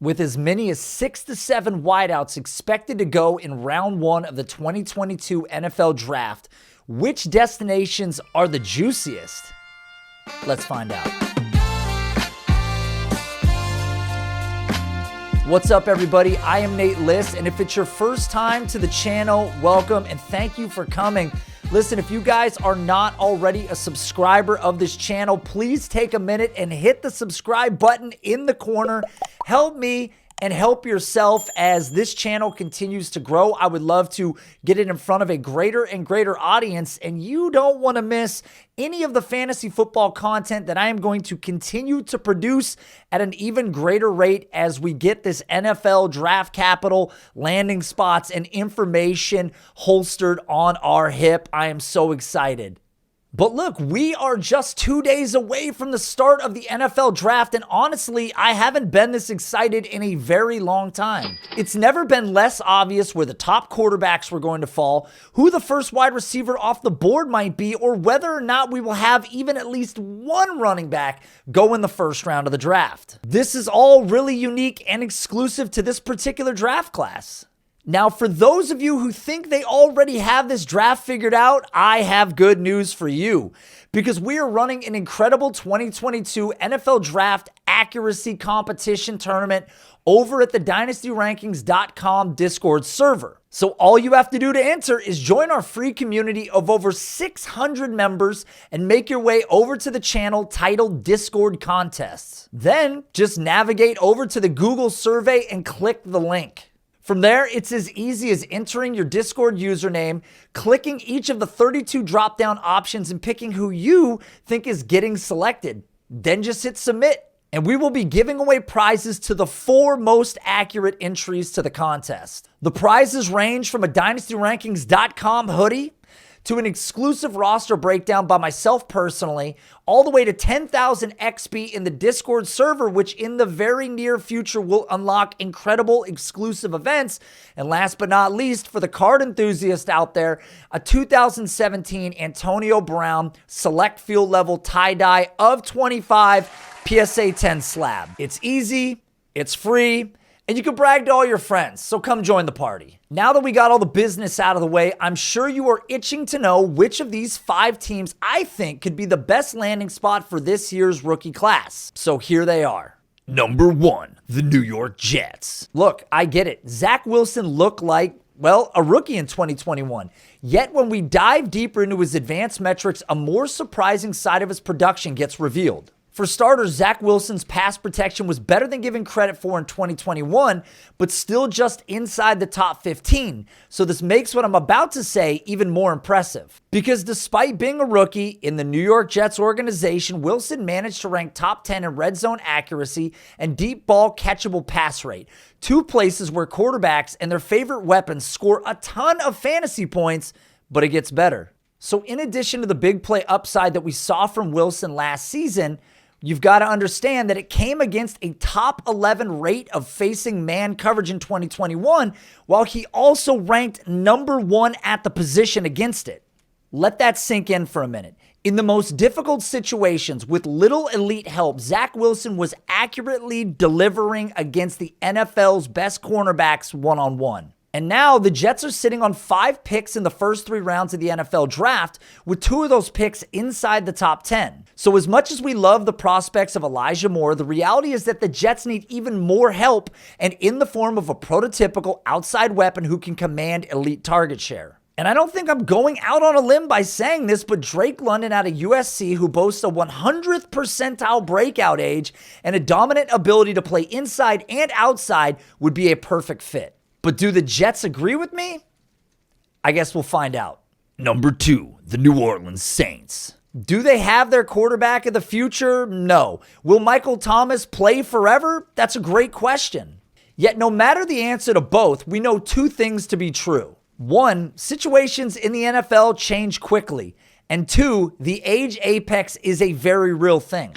With as many as 6 to 7 wideouts expected to go in round 1 of the 2022 NFL Draft, which destinations are the juiciest? Let's find out. What's up, everybody? I am Nate Liss, and if it's your first time to the channel, welcome and thank you for coming. Listen, if you guys are not already a subscriber of this channel, please take a minute and hit the subscribe button in the corner. Help me and help yourself as this channel continues to grow. I would love to get it in front of a greater and greater audience, and you don't want to miss any of the fantasy football content that I am going to continue to produce at an even greater rate as we get this NFL draft capital, landing spots, and information holstered on our hip. I am so excited. But look, we are just 2 days away from the start of the NFL draft, and honestly, I haven't been this excited in a very long time. It's never been less obvious where the top quarterbacks were going to fall, who the first wide receiver off the board might be, or whether or not we will have even at least one running back go in the first round of the draft. This is all really unique and exclusive to this particular draft class. Now, for those of you who think they already have this draft figured out, I have good news for you, because we are running an incredible 2022 NFL Draft Accuracy Competition Tournament over at the DynastyRankings.com Discord server. So all you have to do to enter is join our free community of over 600 members and make your way over to the channel titled Discord Contests. Then just navigate over to the Google survey and click the link. From there, it's as easy as entering your Discord username, clicking each of the 32 drop-down options, and picking who you think is getting selected. Then just hit submit, and we will be giving away prizes to the 4 most accurate entries to the contest. The prizes range from a DynastyRankings.com hoodie to an exclusive roster breakdown by myself personally, all the way to 10,000 XP in the Discord server, which in the very near future will unlock incredible exclusive events. And last but not least, for the card enthusiast out there, a 2017 Antonio Brown select field level tie-dye of 25 PSA 10 slab. It's easy, it's free, and you can brag to all your friends, so come join the party. Now that we got all the business out of the way, I'm sure you are itching to know which of these 5 teams I think could be the best landing spot for this year's rookie class. So here they are. Number 1, the New York Jets. Look, I get it. Zach Wilson looked like, well, a rookie in 2021. Yet when we dive deeper into his advanced metrics, a more surprising side of his production gets revealed. For starters, Zach Wilson's pass protection was better than given credit for in 2021, but still just inside the top 15. So this makes what I'm about to say even more impressive. Because despite being a rookie in the New York Jets organization, Wilson managed to rank top 10 in red zone accuracy and deep ball catchable pass rate. 2 places where quarterbacks and their favorite weapons score a ton of fantasy points, but it gets better. So in addition to the big play upside that we saw from Wilson last season, you've got to understand that it came against a top 11 rate of facing man coverage in 2021, while he also ranked number 1 at the position against it. Let that sink in for a minute. In the most difficult situations with little elite help, Zach Wilson was accurately delivering against the NFL's best cornerbacks one-on-one. And now the Jets are sitting on 5 picks in the first 3 rounds of the NFL draft, with 2 of those picks inside the top 10. So as much as we love the prospects of Elijah Moore, the reality is that the Jets need even more help, and in the form of a prototypical outside weapon who can command elite target share. And I don't think I'm going out on a limb by saying this, but Drake London out of USC, who boasts a 100th percentile breakout age and a dominant ability to play inside and outside, would be a perfect fit. But do the Jets agree with me? I guess we'll find out. Number 2, the New Orleans Saints. Do they have their quarterback of the future? No. Will Michael Thomas play forever? That's a great question. Yet no matter the answer to both, we know 2 things to be true. 1, situations in the NFL change quickly. And 2, the age apex is a very real thing.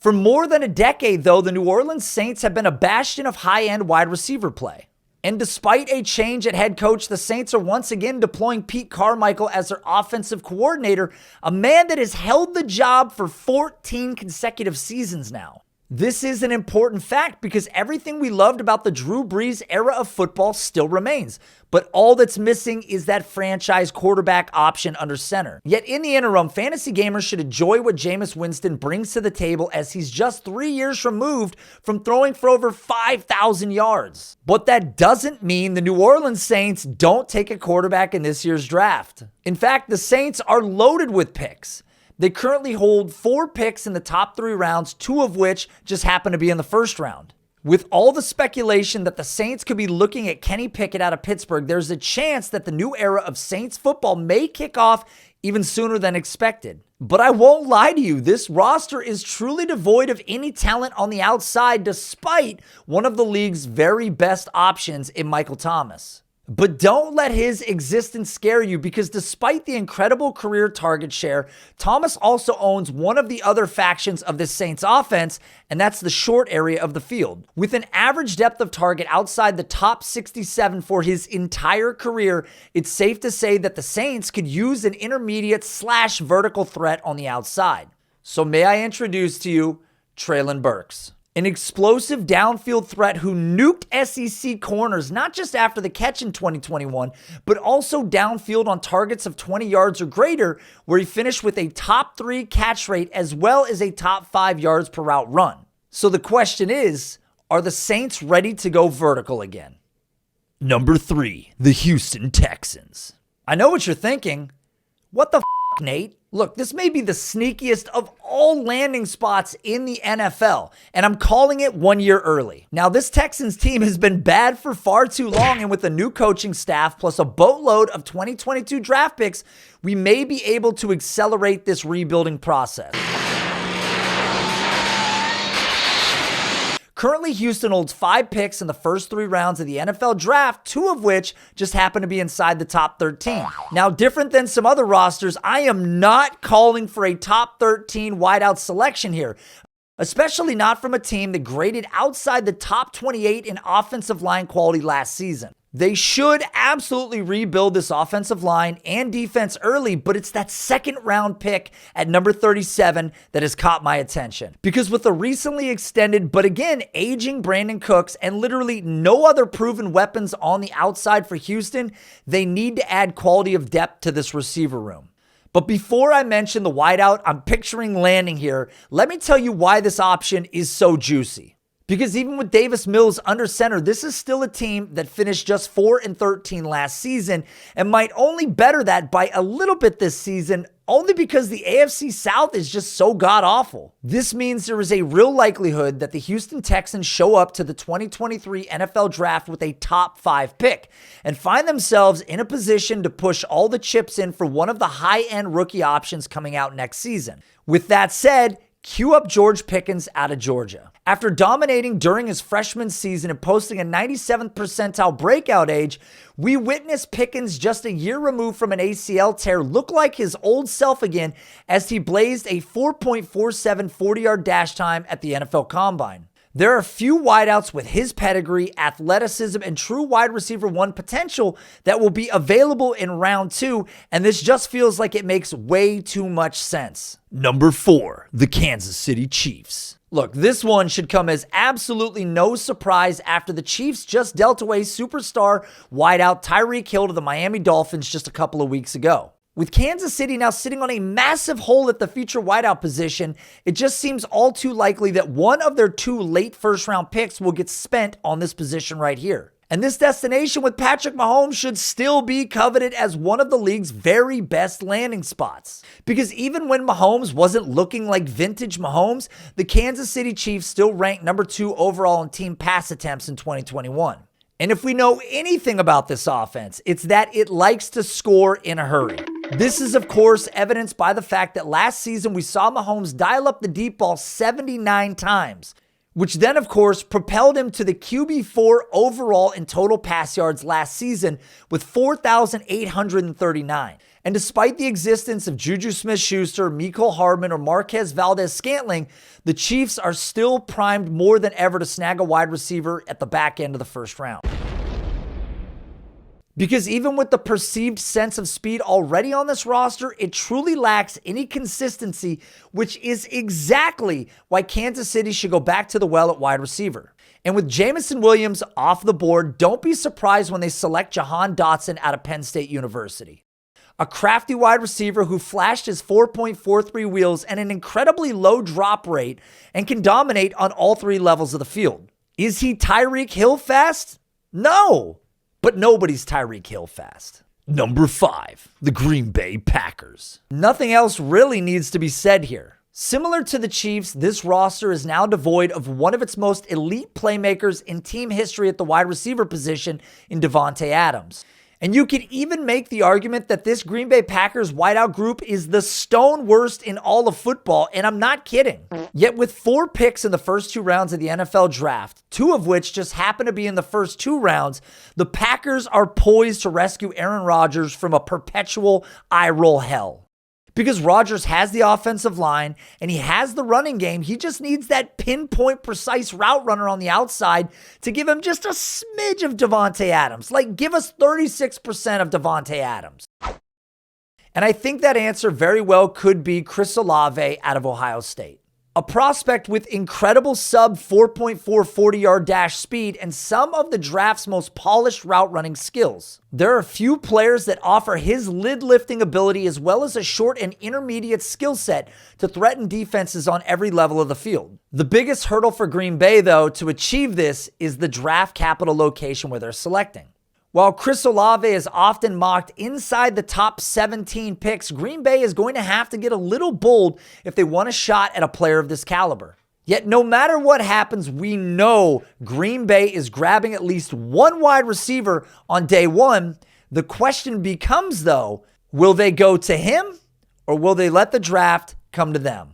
For more than a decade, though, the New Orleans Saints have been a bastion of high-end wide receiver play. And despite a change at head coach, the Saints are once again deploying Pete Carmichael as their offensive coordinator, a man that has held the job for 14 consecutive seasons now. This is an important fact because everything we loved about the Drew Brees era of football still remains. But all that's missing is that franchise quarterback option under center. Yet in the interim, fantasy gamers should enjoy what Jameis Winston brings to the table as he's just 3 years removed from throwing for over 5,000 yards. But that doesn't mean the New Orleans Saints don't take a quarterback in this year's draft. In fact, the Saints are loaded with picks. They currently hold 4 picks in the top 3 rounds, 2 of which just happen to be in the first round. With all the speculation that the Saints could be looking at Kenny Pickett out of Pittsburgh, there's a chance that the new era of Saints football may kick off even sooner than expected. But I won't lie to you, this roster is truly devoid of any talent on the outside despite one of the league's very best options in Michael Thomas. But don't let his existence scare you because despite the incredible career target share, Thomas also owns one of the other factions of this Saints offense, and that's the short area of the field. With an average depth of target outside the top 67 for his entire career, it's safe to say that the Saints could use an intermediate/vertical threat on the outside. So may I introduce to you Treylon Burks. An explosive downfield threat who nuked SEC corners not just after the catch in 2021, but also downfield on targets of 20 yards or greater, where he finished with a top 3 catch rate as well as a top 5 yards per route run. So the question is, are the Saints ready to go vertical again? Number 3, the Houston Texans. I know what you're thinking. What the f***, Nate? Look, this may be the sneakiest of all landing spots in the NFL, and I'm calling it 1 year early. Now, this Texans team has been bad for far too long, and with a new coaching staff plus a boatload of 2022 draft picks, we may be able to accelerate this rebuilding process. Currently, Houston holds 5 picks in the first 3 rounds of the NFL draft, 2 of which just happen to be inside the top 13. Now, different than some other rosters, I am not calling for a top 13 wideout selection here, especially not from a team that graded outside the top 28 in offensive line quality last season. They should absolutely rebuild this offensive line and defense early, but it's that second round pick at number 37 that has caught my attention. Because with a recently extended, but again, aging Brandon Cooks and literally no other proven weapons on the outside for Houston, they need to add quality of depth to this receiver room. But before I mention the wideout I'm picturing landing here, let me tell you why this option is so juicy. Because even with Davis Mills under center, this is still a team that finished just 4-13 last season and might only better that by a little bit this season, only because the AFC South is just so god-awful. This means there is a real likelihood that the Houston Texans show up to the 2023 NFL Draft with a top 5 pick and find themselves in a position to push all the chips in for one of the high-end rookie options coming out next season. With that said, cue up George Pickens out of Georgia. After dominating during his freshman season and posting a 97th percentile breakout age, we witnessed Pickens just a year removed from an ACL tear look like his old self again as he blazed a 4.47 40-yard dash time at the NFL Combine. There are few wideouts with his pedigree, athleticism, and true wide receiver 1 potential that will be available in round 2, and this just feels like it makes way too much sense. Number 4, the Kansas City Chiefs. Look, this one should come as absolutely no surprise after the Chiefs just dealt away superstar wideout Tyreek Hill to the Miami Dolphins just a couple of weeks ago. With Kansas City now sitting on a massive hole at the future wideout position, it just seems all too likely that one of their 2 late first-round picks will get spent on this position right here. And this destination with Patrick Mahomes should still be coveted as one of the league's very best landing spots. Because even when Mahomes wasn't looking like vintage Mahomes, the Kansas City Chiefs still ranked number 2 overall in team pass attempts in 2021. And if we know anything about this offense, it's that it likes to score in a hurry. This is, of course, evidenced by the fact that last season we saw Mahomes dial up the deep ball 79 times, which then, of course, propelled him to the QB4 overall in total pass yards last season with 4,839. And despite the existence of Juju Smith-Schuster, Mecole Hardman, or Marquez Valdes-Scantling, the Chiefs are still primed more than ever to snag a wide receiver at the back end of the first round. Because even with the perceived sense of speed already on this roster, it truly lacks any consistency, which is exactly why Kansas City should go back to the well at wide receiver. And with Jameson Williams off the board, don't be surprised when they select Jahan Dotson out of Penn State University. A crafty wide receiver who flashed his 4.43 wheels and an incredibly low drop rate and can dominate on all three levels of the field. Is he Tyreek Hill fast? No. But nobody's Tyreek Hill fast. Number 5, the Green Bay Packers. Nothing else really needs to be said here. Similar to the Chiefs, this roster is now devoid of one of its most elite playmakers in team history at the wide receiver position in Davante Adams. And you could even make the argument that this Green Bay Packers wideout group is the stone worst in all of football, and I'm not kidding. Yet with 4 picks in the first 2 rounds of the NFL draft, 2 of which just happen to be in the first 2 rounds, the Packers are poised to rescue Aaron Rodgers from a perpetual eye-roll hell. Because Rodgers has the offensive line and he has the running game, he just needs that pinpoint precise route runner on the outside to give him just a smidge of Davante Adams. Like, give us 36% of Davante Adams. And I think that answer very well could be Chris Olave out of Ohio State. A prospect with incredible sub 4.4 40-yard dash speed and some of the draft's most polished route running skills. There are a few players that offer his lid lifting ability as well as a short and intermediate skill set to threaten defenses on every level of the field. The biggest hurdle for Green Bay, though, to achieve this is the draft capital location where they're selecting. While Chris Olave is often mocked inside the top 17 picks, Green Bay is going to have to get a little bold if they want a shot at a player of this caliber. Yet no matter what happens, we know Green Bay is grabbing at least one wide receiver on day 1. The question becomes, though, will they go to him or will they let the draft come to them?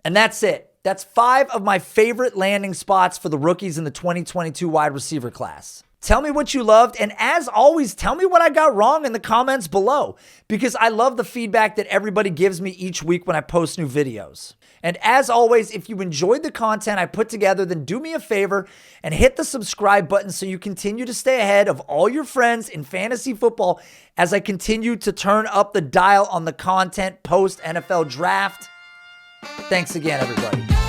And that's it. That's 5 of my favorite landing spots for the rookies in the 2022 wide receiver class. Tell me what you loved, and as always, tell me what I got wrong in the comments below, because I love the feedback that everybody gives me each week when I post new videos. And as always, if you enjoyed the content I put together, then do me a favor and hit the subscribe button so you continue to stay ahead of all your friends in fantasy football as I continue to turn up the dial on the content post NFL draft. Thanks again, everybody.